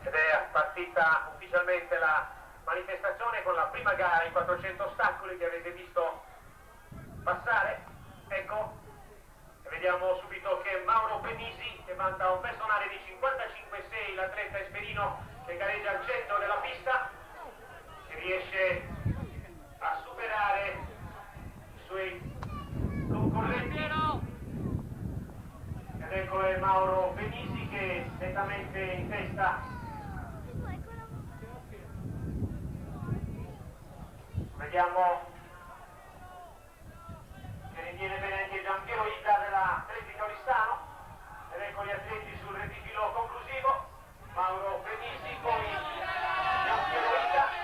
Ed è partita ufficialmente la manifestazione con la prima gara in 400 ostacoli che avete visto passare. Ecco, e vediamo subito che Mauro Benisi, che vanta un personale di 55,6, l'atleta esperino che gareggia al centro della pista, si riesce a superare i suoi concorrenti. Ed ecco è Mauro Benisi che è nettamente in testa. Vediamo che ne viene bene anche Giampiero Ida dell'Atletico Oristano. Ed ecco gli atleti sul retifilo conclusivo. Mauro Benisi, poi Giampiero Ida.